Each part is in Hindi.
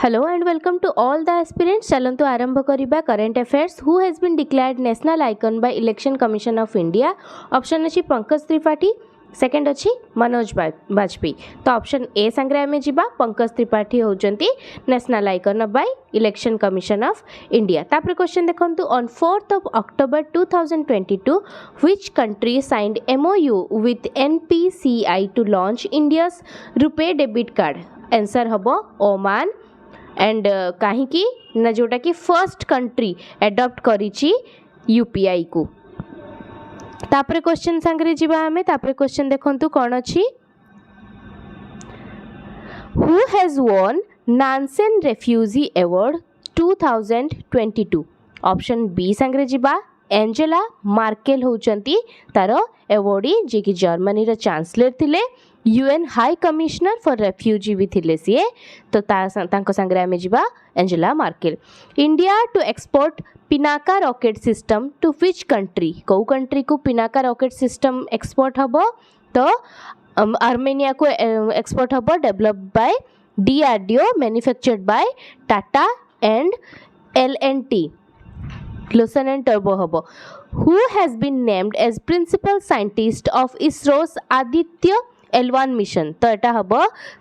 Hello and welcome to all the aspirants. चलंतु आरंभ करिबा current affairs. Who has been declared national icon by election commission of India? Option अछि पंकज त्रिपाठी, सेकंड अछि मनोज बाजपेयी. तो ऑप्शन ए संग्रह में जिबा पंकज त्रिपाठी होजंती national icon by election commission of India. तापर क्वेश्चन देखंतु on 4th of October 2022 which country signed MOU with NPCI to launch India's RuPay debit card? Answer हबो ओमान. एंड कहीं ना जोटा कि फर्स्ट कंट्री एडॉप्ट करिछि यूपीआई को. तापरे क्वेश्चन संगरे जिबा हमें. तापरे क्वेश्चन देखंतु कोन अछि. Who has won Nansen refugee award 2022? Option B संगरे जिबा एंजेला मार्केल होचंती तार अवार्डी जे कि जर्मनी रा चांसलर थिले. UN high commissioner for refugee भी थिले सीए. तो तांको संग्रह में जिबा Angela Merkel. India to export Pinaka rocket system to which country? को कंट्री को पिनाका रॉकेट सिस्टम एक्सपोर्ट हबो? तो आर्मेनिया को एक्सपोर्ट हबो. Developed by DRDO, manufactured by Tata and L&T. Lawson and Turbo हबो. Who has been named as principal scientist of ISRO's Aditya L1 mission? तो एटा हबो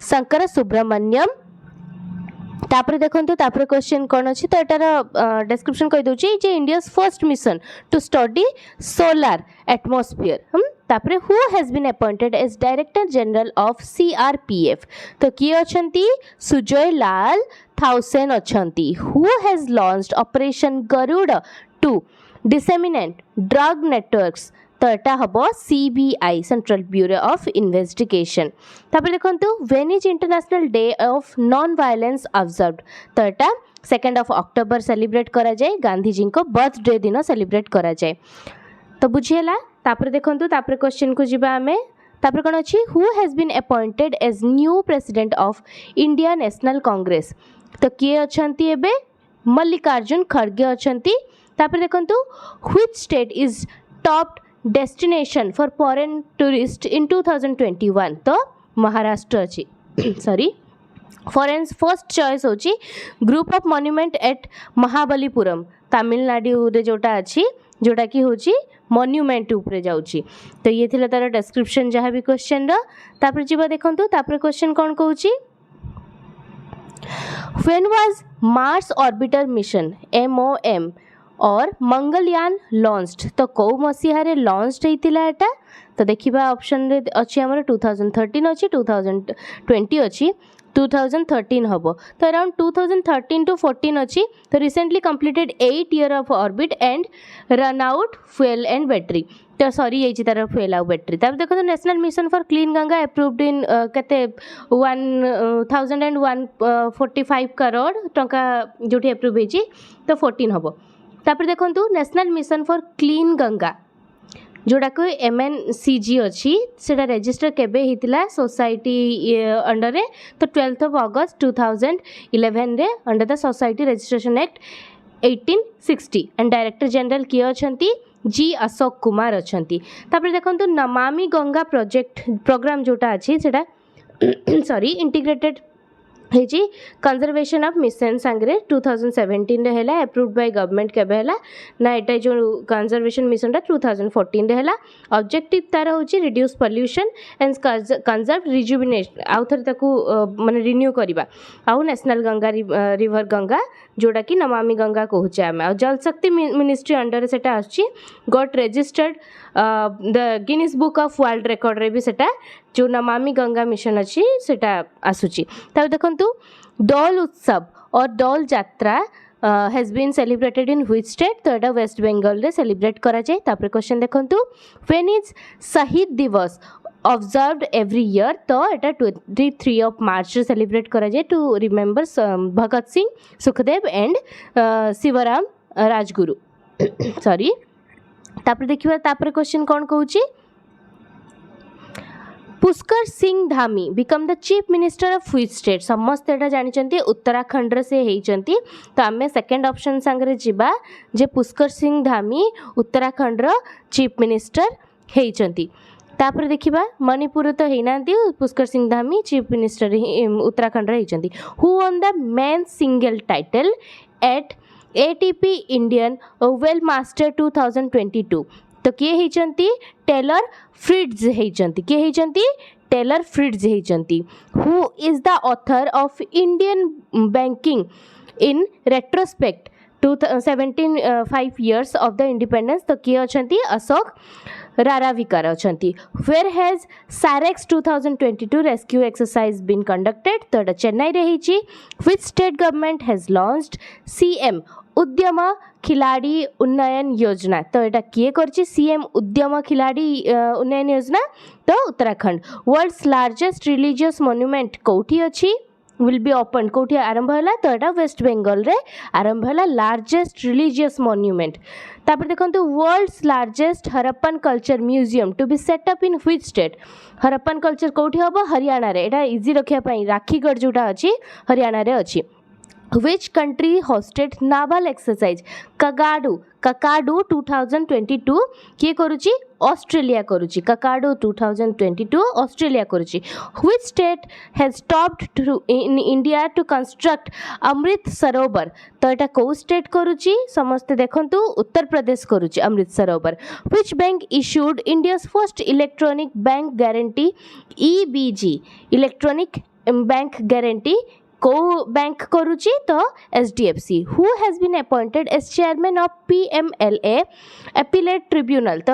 शंकर सुब्रमण्यम. तापर देखंतु तापर क्वेश्चन कोन अछि. तो एटार डिस्क्रिप्शन कहि दोछि जे India's first mission to study solar atmosphere. तापर who has been appointed as director general of CRPF? तो किए अछंती सुजय लाल थाउसेन अछंती. Who has launched operation Garuda to disseminate drug networks? तो एटा हबो CBI, central bureau of investigation. तापर देखंतु when is international day of non violence observed? तो एटा 2nd of October सेलिब्रेट करा जाए. गांधी जी को बर्थडे दिन सेलिब्रेट करा जाए. तो बुझिएला. तापर देखंतु तापर क्वेश्चन को जिबा हमें. तापर कोन अछि. Who has been appointed as new president of India National Congress? तो किए अछंती एबे मल्लिकार्जुन खड़गे अछंती. तापर देखंतु which state is top destination for foreign tourist in 2021? तो महाराष्ट्र अछि. सॉरी, फॉरेन फर्स्ट चॉइस होची group of monument at Mahabalipuram, Tamil Nadu रे जोटा अछि, जोटा कि होची मॉन्यूमेंट ऊपर जाउची. तो ये थिला तार डिस्क्रिप्शन जहाँ भी क्वेश्चन रो. तापर जिबा देखंतु तापर क्वेश्चन कोन कहूची. When was Mars Orbiter Mission MOM और मंगलयान लॉन्च्ड? तो कौ मसीहा रे लॉन्च्ड हेतिला एटा? तो देखिबा ऑप्शन रे अछि हमर 2013 अछि, 2020 अछि, 2013 हबो. तो अराउंड 2013 to 14 अछि. तो recently completed 8 year of orbit and run out fuel and battery. तो सॉरी ये तार फ्यूल आउ बैटरी. तब देखो national mission for clean Ganga approved in केते 1145 करोड़ टंका जोठी अप्रूव हेची. तो 14 हबो. तापर देखंतु national mission for clean Ganga जोड़ा को MNCG अच्छी सेटा रजिस्टर केबे हितिला सोसाइटी अंडर रे? तो 12th of August 2011 रे under the society registration act 1860. And director general किए अछंती जी अशोक कुमार अछंती. तापर देखंतु नमामि गंगा प्रोजेक्ट प्रोग्राम जोटा अछि सेटा सॉरी इंटीग्रेटेड हेची कंजर्वेशन ऑफ मिशन संग्रे 2017 रे हैला. अप्रूव्ड बाय गवर्नमेंट केबे हैला ना? एटा जो कंजर्वेशन मिशन रा 2014 रे हैला. ऑब्जेक्टिव तार होची reduce pollution and conserve rejuvenate आउ थर ताकू माने रिन्यू करबा. आउ नेशनल गंगा रिवर गंगा जोड़ा कि नमामि गंगा कहूचे आमे. आ जल शक्ति मिनिस्ट्री अंडर सेटा आछि. Got registered the Guinness book of world record रे भी सेटा जो नमामि गंगा मिशन अच्छी सेटा आसुची. तब देखंतु डोल उत्सव और Dol Yatra has been celebrated in which state? तो एटा वेस्ट बंगाल रे सेलिब्रेट करा जाए. तापर क्वेश्चन देखंतु व्हेन इज शहीद दिवस ऑब्जर्व्ड एवरी ईयर? तो एटा 23 of March रे सेलिब्रेट करा जाए to remember Bhagat Singh, Sukhdev and Shivaram Rajguru. Sorry. तापर देखिबा तापर क्वेश्चन कोन कहूची. Pushkar Singh Dhami become the chief minister of which state? समस्त एटा जानिचंती उत्तराखंड रे से हेइचंती. तो आमे सेकंड ऑप्शन संगरे जिबा जे पुष्कर सिंह धामी उत्तराखंड रो चीफ मिनिस्टर हेइचंती. तापर देखिबा मणिपुर तो हेनांती पुष्कर सिंह धामी चीफ मिनिस्टर उत्तराखंड रे हिचंती who won the men single title at ATP Indian Well Master 2022 तो किए हिचंती टेलर फ्रिट्ज हिचंती किए हिचंती टेलर फ्रिट्ज हिचंती who is the author of Indian banking in retrospect 5 years of the independence तो किए अछंती Ashok राराविकार अछंती where has sarex 2022 rescue exercise been conducted तो एटा चेन्नई रे हिची which state government has launched CM उद्यम खिलाड़ी उन्नयन योजना तो एटा किए करची CM उद्यम खिलाड़ी उन्नयन योजना तो Uttarakhand world's largest religious monument कोठी अछि will be opened कोठी आरंभ होला तो एटा वेस्ट बेंगल रे आरंभ होला लार्जेस्ट रिलीजियस मोन्यूमेंट तापर देखंतु world's largest Harappan culture museum to be set up in which state Harappan culture कोठी हबो हरियाणा रे एटा इजी रखिया पई राखीगढ़ जोटा अछि हरियाणा रे अछि which country hosted naval exercise kakadu 2022 किए करूची ऑस्ट्रेलिया करूची kakadu 2022 ऑस्ट्रेलिया करूची which state has stopped in India to construct Amrit Sarovar तो एटा को स्टेट करूची समस्त देखंतु उत्तर प्रदेश करूची Amrit Sarovar which bank issued India's first electronic bank guarantee EBG electronic bank guarantee को बैंक करूची तो SDFC who has been appointed as chairman of PMLA appellate tribunal तो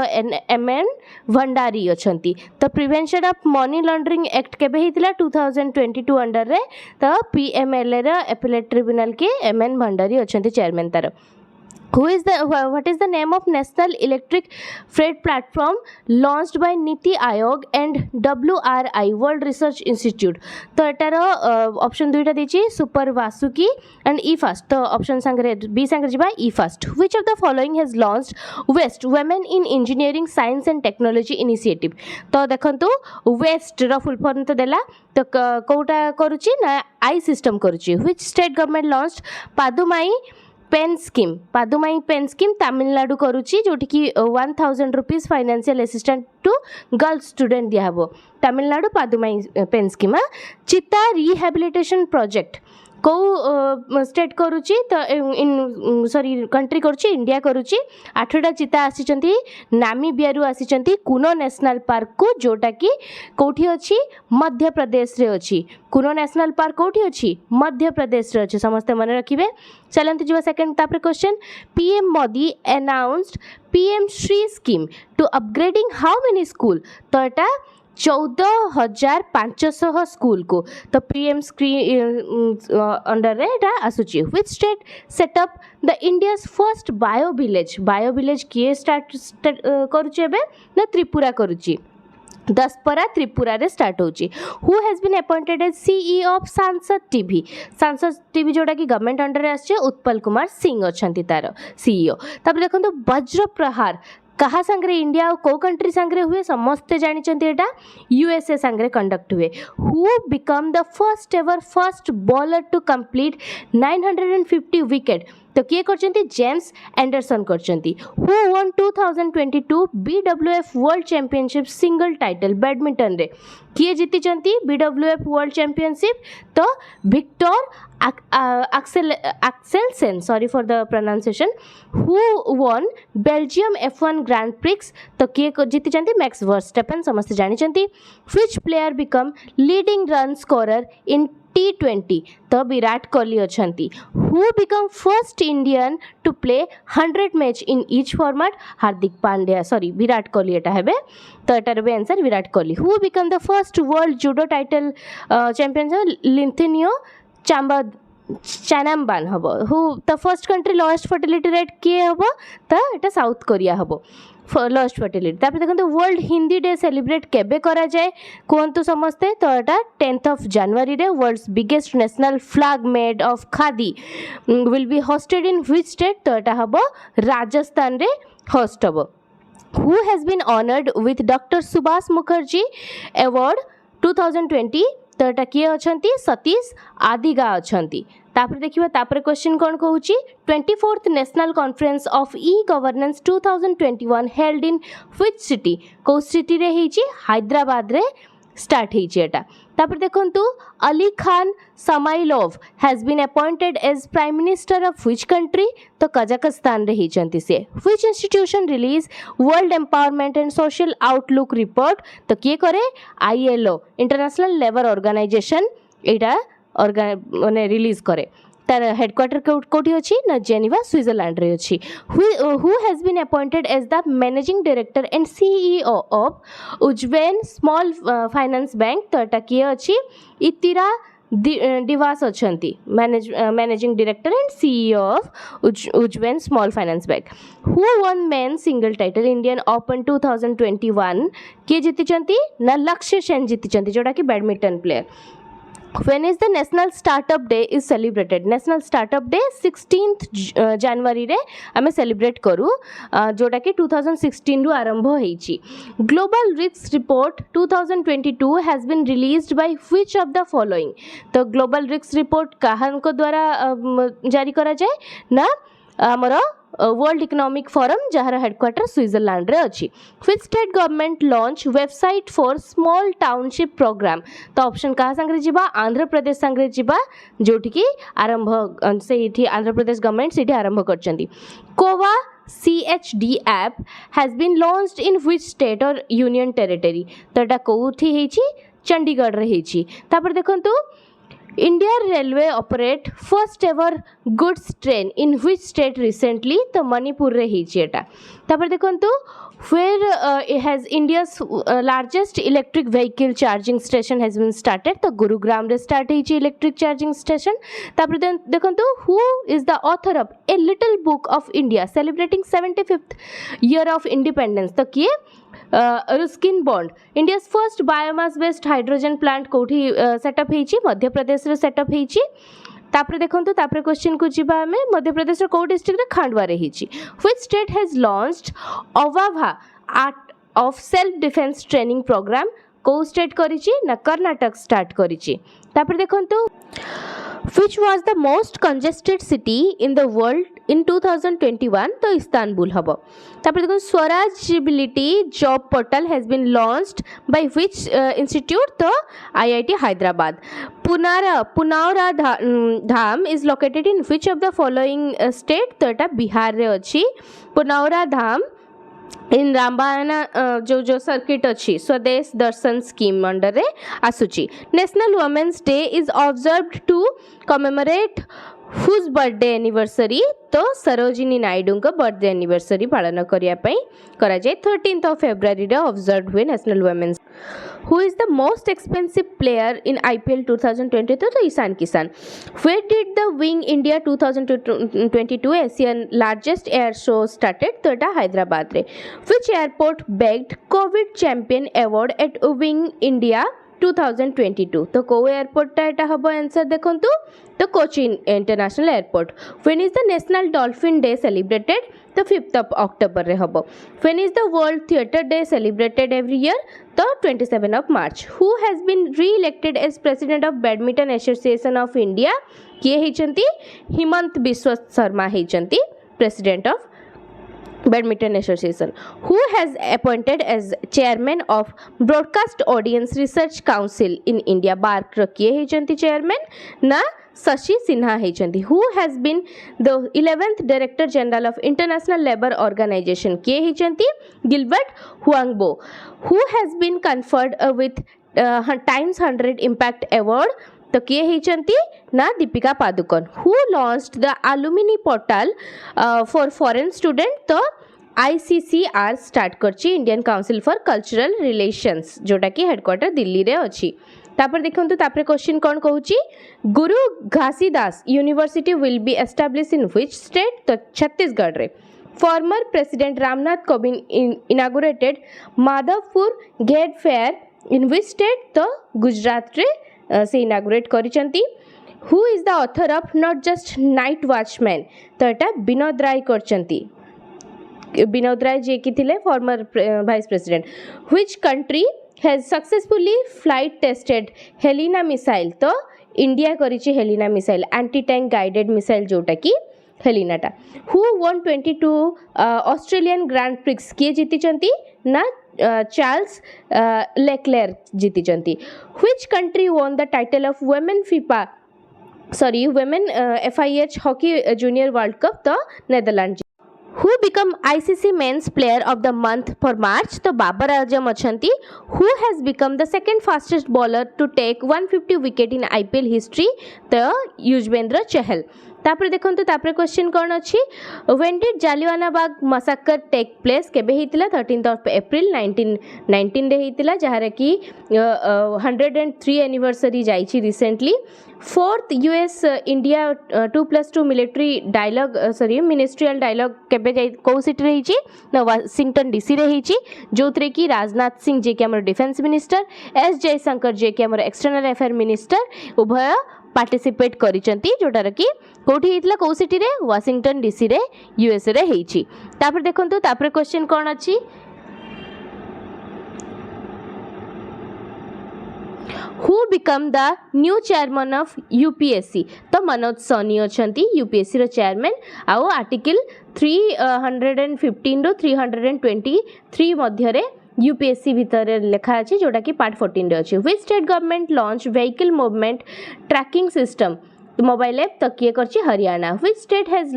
MN भंडारी अछंती तो prevention of money laundering act केबे हितला 2022 अंडर रे तो PMLA रा अपीलेट ट्रिब्यूनल के MN भंडारी अछंती चेयरमैन तार what is the name of National Electric Freight Platform launched by Niti Aayog and WRI World Research Institute तो एटार ऑप्शन दुईटा देछि सुपर वासुकी एंड ईफास्ट तो ऑप्शन संगे बी संगे जिबा ईफास्ट which of the following has launched वेस्ट women in engineering science and technology initiative तो देखंतु वेस्ट रो फुल फॉर्म तो देला तो कोटा करूची ना आई सिस्टम करूची which state government launched Pudhumai Penn scheme Tamil Nadu करूची जोठी की 1000 rupees financial assistant to girls student दिया हबो Tamil Nadu Pudhumai Penn scheme cheetah rehabilitation project को स्टेट करूची तो इन सॉरी कंट्री करूची इंडिया करूची 8टा चिता आसीचंती नामीबिया रु आसीचंती कुनो नेशनल पार्क को जोटा की कोठी अछि मध्य प्रदेश रे अछि कुनो नेशनल पार्क कोठी अछि मध्य प्रदेश रे अछि समस्त मन रखिबे चलंती जो सेकंड तापर question PM Modi announced PM Shri scheme to upgrading how many school तो एटा 14,500 स्कूल को तो पीएम अंडर रे एटा आसुची which state set up the India's first bio village किए स्टार्ट करूची एबे ना त्रिपुरा करूची दसपरा त्रिपुरा रे स्टार्ट होची who has been appointed as CEO ऑफ सांसद टीवी जोटा की गवर्नमेंट अंडर रे आछे उत्पल कुमार सिंह अछंती तार CEO तब देखंतु वज्र प्रहार कहा संग्रे इंडिया और को कंट्री संग्रे हुए समस्ते जानी चंती एटा USA संग्रे कंडक्ट हुए who become the first bowler to complete 950 wicket तो किए करचंती जेम्स एंडरसन करचंती who won 2022 BWF world championship single title badminton रे किए जीति चंती BWF वर्ल्ड चैंपियनशिप तो Victor Axelsen sorry for the pronunciation who won Belgium F1 Grand Prix तो किए जीति चंती मैक्स वर्स्टैपेन समस्त जानी चंती which player become leading run scorer in T20 तो विराट कोहली अछंती who become first Indian to play 100 match in each format Hardik Pandya sorry Virat Kohli एटा हेबे तो एटार बे answer Virat Kohli who become the first world judo title champion Linthoi Chanambam हबो who the first country lowest fertility rate किए हबो तो एटा साउथ कोरिया हबो लोएस्ट फर्टिलिटी तापर देखंतु वर्ल्ड हिंदी डे सेलिब्रेट केबे करा जाए कोंतु समस्ते तो एटा 10th of January रे world's biggest national flag made of khadi will be hosted in which state तो एटा हबो राजस्थान रे होस्ट हबो who has been honored with Dr. Subhas Mukherjee award 2020 तो एटा किए अछंती सतीश आदिगा अछंती तापर देखिबा तापर क्वेश्चन कोन कहूची 24th national conference of e governance 2021 held in which city को सिटी रे हेची हैदराबाद रे स्टार्ट हेची एटा तापर देखंतु Ali Khan Smailov has been appointed as prime minister of which country तो कजाकिस्तान रे हेचंती से which institution release world empowerment and social outlook report तो किए करे आईएलओ इंटरनेशनल लेबर ऑर्गेनाइजेशन एटा माने रिलीज करे तार हेडक्वार्टर कोठी अछि ना जेनेवा स्विट्जरलैंड रे अछि who has been appointed as the managing director and CEO of Ujjain small finance bank तो एटा किए अछि इतिरा दिवास अछंती managing director and CEO of Ujjain small finance bank who won men single title Indian Open 2021 किए जीतिचंती ना लक्ष्य सेन जीतिचंती जोटा कि badminton player When is the National Startup Day is celebrated? National Startup Day 16th January रे आमे सेलिब्रेट करू जोटा कि 2016 रु आरंभ होईची Global Risks Report 2022 has been released by which of the following तो Global Risks Report काहन को द्वारा जारी करा जाए ना हमरो वर्ल्ड इकोनॉमिक फोरम जहार हेडक्वार्टर स्विट्जरलैंड रे अछि which state government launch website for small township program तो ऑप्शन कहा संगे जिबा आंध्र प्रदेश संगे जिबा जोठी की आरंभ से इठी आंध्र प्रदेश गवर्नमेंट सिटी आरंभ करचंदी कोवा CHD app has been launched in which state or union territory तो एटा कोठी हेची चंडीगढ़ रे हेची तापर देखंतु India Railway operate first ever goods train in which state recently तो मणिपुर रे हेची एटा तापर देखंतु where has India's largest electric vehicle charging station has been started तो गुरुग्राम रे स्टार्ट हेची इलेक्ट्रिक चार्जिंग स्टेशन तापर देखंतु who is the author of a little book of India celebrating 75th year of independence तो किए रुस्किन bond India's first biomass based hydrogen plant कोठी सेटअप हेची मध्य प्रदेश रे सेटअप हेची तापर देखंतु तापर क्वेश्चन को जिबा हमें मध्य प्रदेश रो को डिस्ट्रिक्ट रे खांडवा रे हेची which state has launched Obavva art of self defence training programme को स्टेट करिची ना कर्नाटक स्टार्ट करिची तापर देखंतु which was the most congested city in the world in 2021 तो इस्तांबुल हबो तापर देखो Swarajability job portal has been launched by which institute तो IIT Hyderabad Punaura Dham is located in which of the following state तो एटा बिहार रे अछि पुनावरा धाम इन रामबाना जो सर्किट अच्छी स्वदेश दर्शन स्कीम अंडर रे आसुची national women's day is observed to commemorate whose birthday anniversary तो सरोजिनी नायडू का बर्थडे एनिवर्सरी पालन करिया पई करा जाय 13th of February रे ऑब्जर्व्ड हुए national women's who is the most expensive player in IPL 2022 तो Ishan Kishan where did the wing India 2022 Asian largest air show started तो एटा हैदराबाद रे which airport bagged covid champion award at wing India 2022 तो को एयरपोर्ट एटा हबो आंसर देखंतु तो Cochin international airport when is the national dolphin day celebrated तो 5th of October रे हबो when is the world theatre day celebrated every year तो 27 of March who has been re-elected as president of badminton association of India किए हेचंती हिमंत बिस्व शर्मा हेचंती president of Badminton Association who has appointed as chairman of Broadcast Audience Research Council in India BARC रखिए हेचंती chairman ना Shashi Sinha हेचंती who has been the 11th Director General of International Labour Organization किए हेचंती Gilbert Huangbo who has been conferred with Times 100 Impact Award तो किए हेचंती ना Deepika Padukone who launched the alumni portal for foreign student तो ICCR स्टार्ट करची Indian council for cultural relations जोटा कि हेडक्वार्टर दिल्ली रे अछि तापर देखंतु तापर क्वेश्चन कोन कहूची Guru Ghasidas university will be establish in which state तो छत्तीसगढ़ रे former president Ramnath Kovind inaugurated Madhavpur Ghed fair in which state तो गुजरात रे से इनागुरेट करिसंती who is the author of not just night watchman तो एटा विनोद राय करचंती विनोद राय जे कि थिले former vice president which country has successfully flight tested Helena missile? तो इंडिया करिछि Helena missile anti tank guided missile जोटा कि हेलिनाटा. Who won 22 Australian Grand Prix किए जीतिचंती ना चार्ल्स लेक्लेर जीतिचंती. Which country won the title of women FIH hockey junior world cup? तो Netherland. Who become ICC Men's Player of the Month for March? तो Babar Azam अछंती. Who has become the second fastest bowler to take 150 wicket in IPL history? तो युजवेंद्र चहल. तापर देखंतु तापर क्वेश्चन कोन अछि. When did Jallianwala Bagh massacre take place? केबे हितला? 13th of April 1919 रे हितला, जहार कि 103 एनिवर्सरी जाइछि recently. Fourth US India 2+2 military dialogue ministerial dialogue केबे जाई को सिटी रही छी ना वाशिंगटन डीसी रही छी, जोतरे कि राजनाथ सिंह जे कि हमर डिफेंस मिनिस्टर, एस जयशंकर जे कि हमर एक्सटर्नल अफेयर मिनिस्टर उभय पार्टिसिपेट करिसंती, जोटार कि कोठी हितला को सिटी रे वाशिंगटन डीसी रे यूएस रे हेई छी. तापर देखंतु तापर क्वेश्चन कोन अछि. Who become the new chairman of UPSC? तो मनोज सोनी अछंती UPSC रो चेयरमैन. आउ आर्टिकल 315 रो 323 मध्य रे UPSC भितर लेखा अछि, जोटा कि पार्ट 14 रे अछि. Which state government launched vehicle movement tracking system? Mobile app तो किए करछि Haryana. Which state has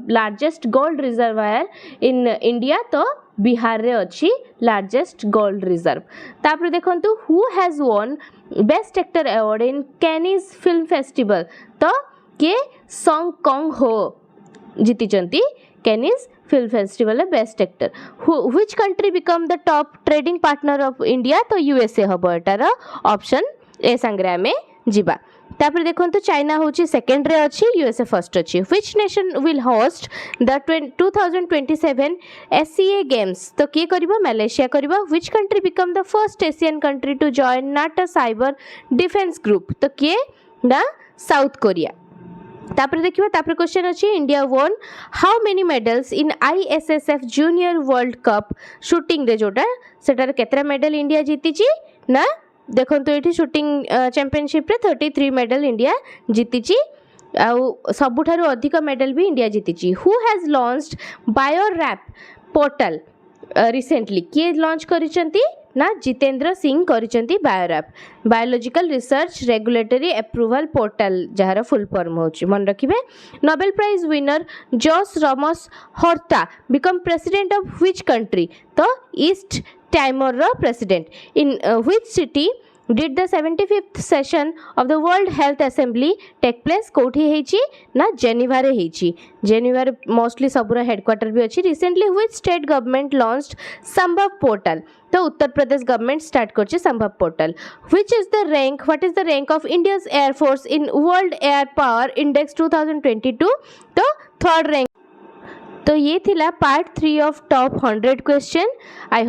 largest gold reservoir in India? तो बिहार रे अछि लार्जेस्ट गोल्ड रिजर्व. तापर देखंतु who has von best actor award in कैनिस film festival? तो के सॉन्ग कॉन्ग हो जीतिचंती कैनिस फिल्म फेस्टिवल में best actor. Which country become the top trading partner of India? तो USA हबो. एटार ऑप्शन ए संग्रह में जिबा. तापर देखंतु चाइना होची सेकंड रे अछि, USA फर्स्ट अछि. Which nation will host the 2027 SCA games? तो के करबो? मलेशिया करबो. Which country become the first Asian country to join NATO cyber defence group? तो के ना साउथ कोरिया. तापर देखिबा तापर क्वेश्चन अछि. India won how many medals in ISSF junior world cup shooting रे? जोटा सेटार केतरा मेडल इंडिया जीतिची ना देखंतु एठी शूटिंग चैंपियनशिप रे 33 मेडल इंडिया जीतिची. आउ सबुठारु अधिक मेडल भी इंडिया जीतिची. Who has launched BioRAP portal recently? किए लॉन्च करिसंती ना जितेंद्र सिंह करिसंती BioRAP. Biological research regulatory approval portal, जहार फुल फॉर्म होची मन रखिबे. Nobel prize winner Jose Ramos Horta become president of which country? तो ईस्ट टाइमर रो president. In which city did the 75th session of the World Health Assembly take place? कोठी हेची ना जेनेवा रे हेची. जेनेवा रे मोस्टली सबुरा हेडक्वार्टर भी अछि. Recently which state government launched संभव पोर्टल? तो उत्तर प्रदेश गवर्नमेंट स्टार्ट करछि संभव portal. Which is the rank what is the rank of India's air force in world air power index 2022? तो थर्ड रैंक. तो ये थिला part 3 of top 100 question. I